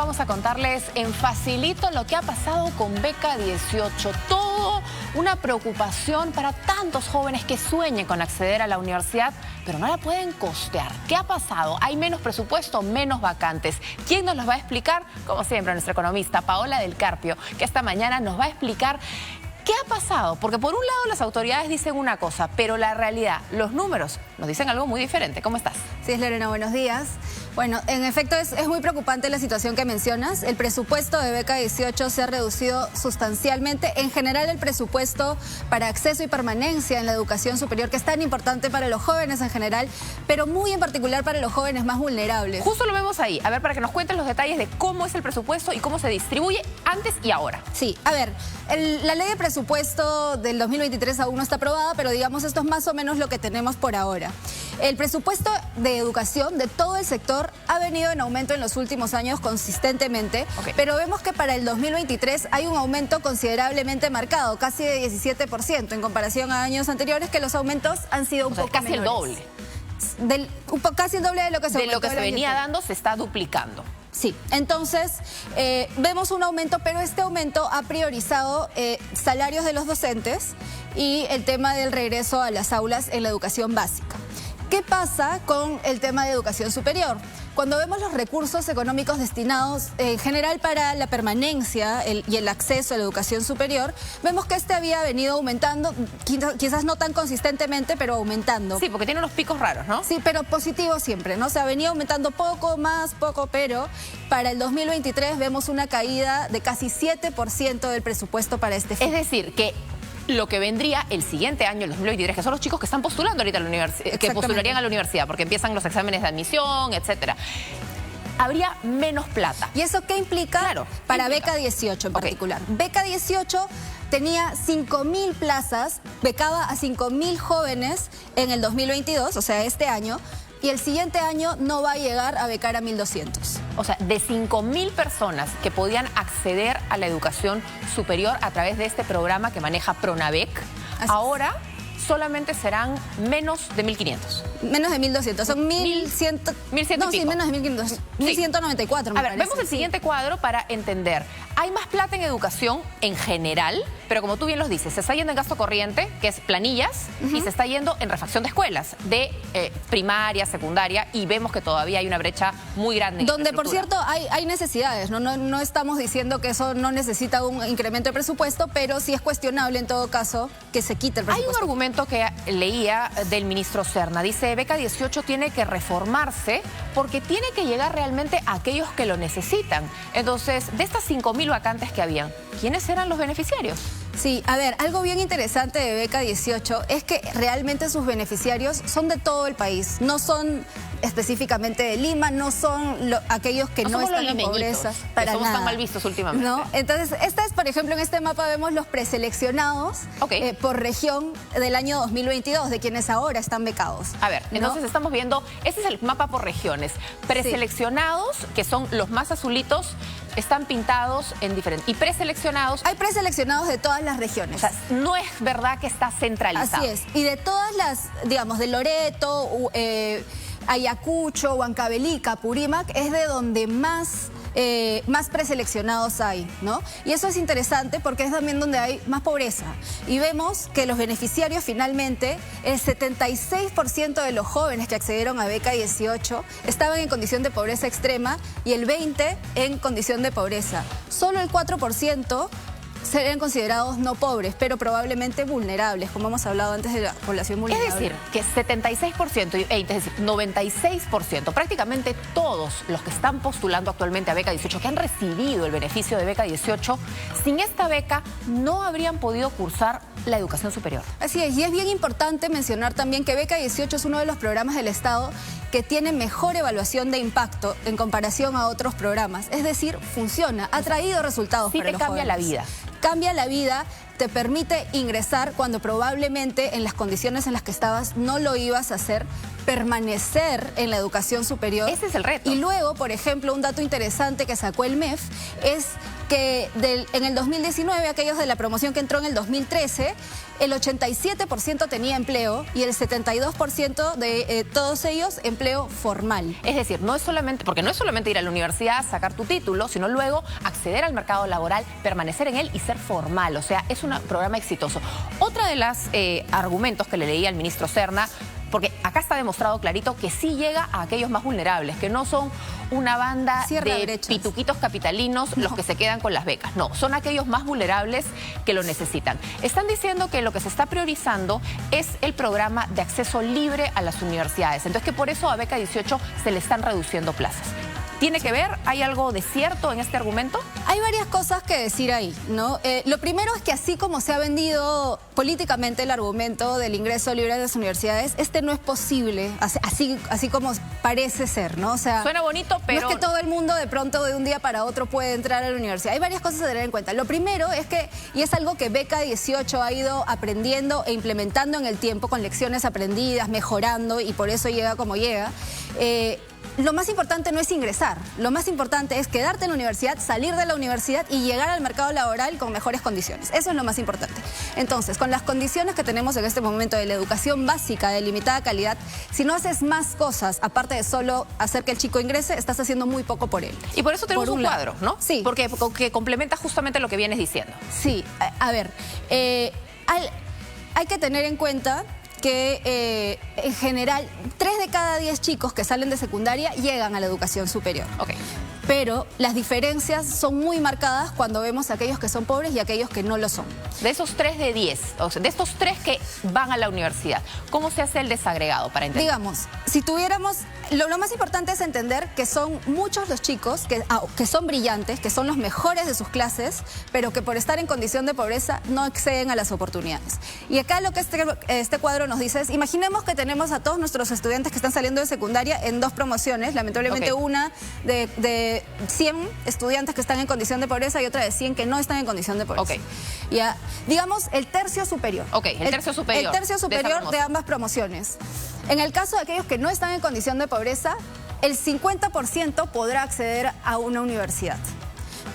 vamos a contarles en facilito lo que ha pasado con Beca 18. Todo una preocupación para tantos jóvenes que sueñen con acceder a la universidad, pero no la pueden costear. ¿Qué ha pasado? ¿Hay menos presupuesto, menos vacantes? ¿Quién nos los va a explicar? Como siempre, nuestra economista Paola del Carpio, que esta mañana nos va a explicar ¿qué ha pasado? Porque por un lado las autoridades dicen una cosa, pero la realidad, los números, nos dicen algo muy diferente. ¿Cómo estás? Sí, Lorena, buenos días. Bueno, en efecto es muy preocupante la situación que mencionas. El presupuesto de Beca 18 se ha reducido sustancialmente. En general, el presupuesto para acceso y permanencia en la educación superior, que es tan importante para los jóvenes en general, pero muy en particular para los jóvenes más vulnerables. Justo lo vemos ahí. A ver, para que nos cuenten los detalles de cómo es el presupuesto y cómo se distribuye antes y ahora. Sí, a ver, la ley de presupuesto del 2023 aún no está aprobada, pero digamos esto es más o menos lo que tenemos por ahora. El presupuesto de educación de todo el sector ha venido en aumento en los últimos años consistentemente, pero vemos que para el 2023 hay un aumento considerablemente marcado, casi de 17%, en comparación a años anteriores que los aumentos han sido un poco casi menores. El doble. Casi el doble de lo que se venía dando, se está duplicando. Sí, entonces vemos un aumento, pero este aumento ha priorizado salarios de los docentes y el tema del regreso a las aulas en la educación básica. ¿Qué pasa con el tema de educación superior? Cuando vemos los recursos económicos destinados en general para la permanencia y el acceso a la educación superior, vemos que este había venido aumentando, quizás no tan consistentemente, pero aumentando. Sí, porque tiene unos picos raros, ¿no? Sí, pero positivo siempre, ¿no? O sea, venía aumentando poco, más, poco, pero para el 2023 vemos una caída de casi 7% del presupuesto para este fin. Es decir, que lo que vendría el siguiente año, el 2023, que son los chicos que están postulando ahorita a la universidad, que postularían a la universidad, porque empiezan los exámenes de admisión, etcétera. Habría menos plata. ¿Y eso qué implica? Claro, para Beca 18 en particular. Beca 18 tenía 5.000 plazas, becaba a 5.000 jóvenes en el 2022, o sea, este año, y el siguiente año no va a llegar a becar a 1.200. O sea, de 5.000 personas que podían acceder a la educación superior a través de este programa que maneja Pronavec, ahora solamente serán menos de 1.500. Menos de 1.200, son 1.100... 1.100 no, y pico. sí, menos de 1.500, Sí. 1.194 A ver, vemos el siguiente cuadro para entender. Hay más plata en educación en general, pero como tú bien los dices, se está yendo en gasto corriente, que es planillas, y se está yendo en refacción de escuelas, de primaria, secundaria, y vemos que todavía hay una brecha muy grande en donde, por infraestructura. cierto, hay necesidades, no estamos diciendo que eso no necesita un incremento de presupuesto, pero sí es cuestionable en todo caso que se quite el presupuesto. Hay un argumento que leía del ministro Serna, dice Beca 18 tiene que reformarse porque tiene que llegar realmente a aquellos que lo necesitan. Entonces, de estas 5.000 vacantes que habían, ¿quiénes eran los beneficiarios? Sí, a ver, algo bien interesante de Beca 18 es que realmente sus beneficiarios son de todo el país, no son específicamente de Lima, no son aquellos que no están en pobreza para somos nada. tan mal vistos últimamente. ¿No? Entonces, por ejemplo, en este mapa vemos los preseleccionados por región del año 2022, de quienes ahora están becados. A ver, entonces estamos viendo, este es el mapa por regiones. Preseleccionados, que son los más azulitos, están pintados en diferentes. Y preseleccionados... Hay preseleccionados de todas las regiones. O sea, no es verdad que está centralizado. Así es. Y de todas las, digamos, de Loreto, Ayacucho, Huancavelica, Purímac, es de donde más preseleccionados hay, ¿no? Y eso es interesante porque es también donde hay más pobreza. Y vemos que los beneficiarios finalmente, el 76% de los jóvenes que accedieron a Beca 18 estaban en condición de pobreza extrema y el 20% en condición de pobreza. Solo el 4% serían considerados no pobres, pero probablemente vulnerables, como hemos hablado antes de la población vulnerable. Es decir, que 76% y 20%, es decir, 96%, prácticamente todos los que están postulando actualmente a Beca 18, que han recibido el beneficio de Beca 18, sin esta beca no habrían podido cursar la educación superior. Así es, y es bien importante mencionar también que Beca 18 es uno de los programas del Estado que tiene mejor evaluación de impacto en comparación a otros programas. Es decir, funciona, ha traído resultados para los jóvenes. Sí te cambia la vida. Cambia la vida, te permite ingresar cuando probablemente en las condiciones en las que estabas no lo ibas a hacer, permanecer en la educación superior. Ese es el reto. Y luego, por ejemplo, un dato interesante que sacó el MEF es que en el 2019, aquellos de la promoción que entró en el 2013, el 87% tenía empleo y el 72% de todos ellos empleo formal. Es decir, no es solamente ir a la universidad, sacar tu título, sino luego acceder al mercado laboral, permanecer en él y ser formal. O sea, es un programa exitoso. Otra de los argumentos que le leí al ministro Serna, porque acá está demostrado clarito que sí llega a aquellos más vulnerables, que no son una banda de pituquitos capitalinos los que se quedan con las becas. No, son aquellos más vulnerables que lo necesitan. Están diciendo que lo que se está priorizando es el programa de acceso libre a las universidades. Entonces que por eso a Beca 18 se le están reduciendo plazas. ¿Tiene que ver? ¿Hay algo de cierto en este argumento? Hay varias cosas que decir ahí, ¿no? Lo primero es que así como se ha vendido políticamente el argumento del ingreso libre a las universidades, este no es posible, así como parece ser, ¿no? O sea, suena bonito, pero no es que todo el mundo de pronto de un día para otro puede entrar a la universidad. Hay varias cosas a tener en cuenta. Lo primero es que, y es algo que Beca 18 ha ido aprendiendo e implementando en el tiempo con lecciones aprendidas, mejorando, y por eso llega como llega. Lo más importante no es ingresar, lo más importante es quedarte en la universidad, salir de la universidad y llegar al mercado laboral con mejores condiciones. Eso es lo más importante. Entonces, con las condiciones que tenemos en este momento de la educación básica de limitada calidad, si no haces más cosas, aparte de solo hacer que el chico ingrese, estás haciendo muy poco por él. Y por eso tenemos un cuadro, ¿no? Sí. Porque complementa justamente lo que vienes diciendo. Sí, a ver, hay que tener en cuenta que en general 3 de cada 10 chicos que salen de secundaria llegan a la educación superior. Ok. Pero las diferencias son muy marcadas cuando vemos a aquellos que son pobres y aquellos que no lo son. De esos 3 de 10, o sea, de estos 3 que van a la universidad, ¿cómo se hace el desagregado para entender? Digamos, si tuviéramos... Lo más importante es entender que son muchos los chicos que son brillantes, que son los mejores de sus clases, pero que por estar en condición de pobreza no acceden a las oportunidades. Y acá lo que este cuadro nos dice es, imaginemos que tenemos a todos nuestros estudiantes que están saliendo de secundaria en 2 promociones, lamentablemente una de 100 estudiantes que están en condición de pobreza y otra de 100 que no están en condición de pobreza. Ok. Ya, digamos el tercio superior. Ok, el tercio superior. El tercio superior de ambas promociones. En el caso de aquellos que no están en condición de pobreza, el 50% podrá acceder a una universidad.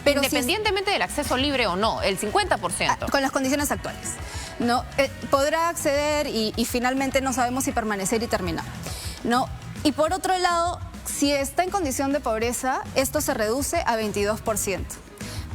Pero independientemente del acceso libre o no, el 50%. Con las condiciones actuales. ¿No? Podrá acceder y finalmente no sabemos si permanecer y terminar. ¿No? Y por otro lado, si está en condición de pobreza, esto se reduce a 22%.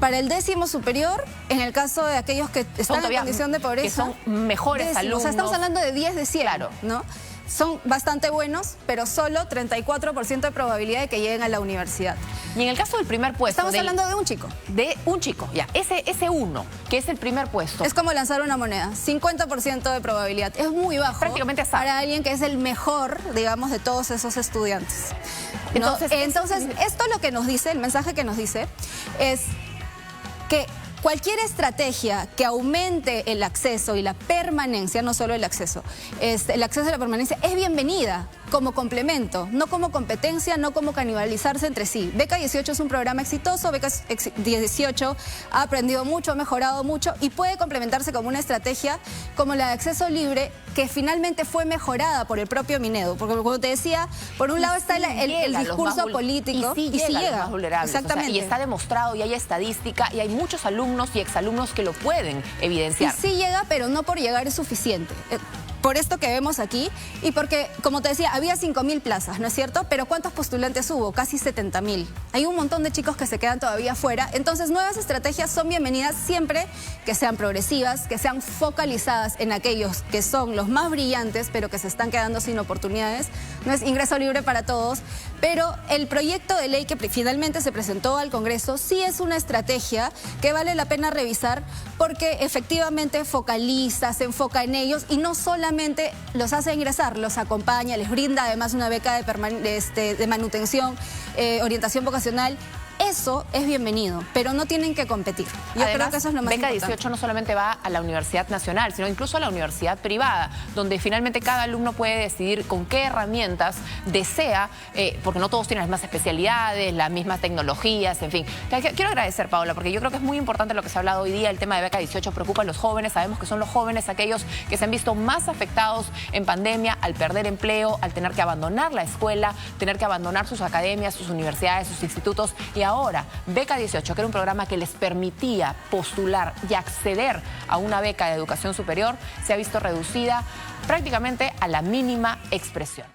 Para el 10º superior, en el caso de aquellos que están en condición de pobreza... Que son mejores alumnos. O sea, estamos hablando de 10 de 100, claro, ¿no? Son bastante buenos, pero solo 34% de probabilidad de que lleguen a la universidad. Y en el caso del primer puesto... Estamos hablando de un chico. De un chico, ya. Ese uno, que es el primer puesto. Es como lanzar una moneda. 50% de probabilidad. Es muy bajo. Prácticamente azar. Para alguien que es el mejor, digamos, de todos esos estudiantes. ¿No? Entonces, esto lo que nos dice, el mensaje que nos dice, es que cualquier estrategia que aumente el acceso y la permanencia, no solo el acceso y la permanencia es bienvenida como complemento, no como competencia, no como canibalizarse entre sí. Beca 18 es un programa exitoso, Beca 18 ha aprendido mucho, ha mejorado mucho y puede complementarse como una estrategia como la de acceso libre, que finalmente fue mejorada por el propio Minedu. Porque como te decía, por un lado está el discurso político y sí llega a los más vulnerables. Exactamente. O sea, y está demostrado y hay estadística y hay muchos alumnos y exalumnos que lo pueden evidenciar. Y sí llega, pero no por llegar es suficiente. Por esto que vemos aquí y porque, como te decía, había 5.000 plazas, ¿no es cierto? Pero ¿cuántos postulantes hubo? Casi 70.000. Hay un montón de chicos que se quedan todavía fuera. Entonces, nuevas estrategias son bienvenidas siempre que sean progresivas, que sean focalizadas en aquellos que son los más brillantes, pero que se están quedando sin oportunidades. No es ingreso libre para todos, pero el proyecto de ley que finalmente se presentó al Congreso sí es una estrategia que vale la pena revisar porque efectivamente focaliza, se enfoca en ellos y no solamente los hace ingresar, los acompaña, les brinda además una beca de manutención, orientación vocacional. Eso es bienvenido, pero no tienen que competir. Yo creo que eso es lo más importante. Beca 18 no solamente va a la Universidad Nacional, sino incluso a la universidad privada, donde finalmente cada alumno puede decidir con qué herramientas desea, porque no todos tienen las mismas especialidades, las mismas tecnologías, en fin. Quiero agradecer, Paola, porque yo creo que es muy importante lo que se ha hablado hoy día. El tema de Beca 18 preocupa a los jóvenes. Sabemos que son los jóvenes aquellos que se han visto más afectados en pandemia al perder empleo, al tener que abandonar la escuela, tener que abandonar sus academias, sus universidades, sus institutos y ahora Beca 18, que era un programa que les permitía postular y acceder a una beca de educación superior, se ha visto reducida prácticamente a la mínima expresión.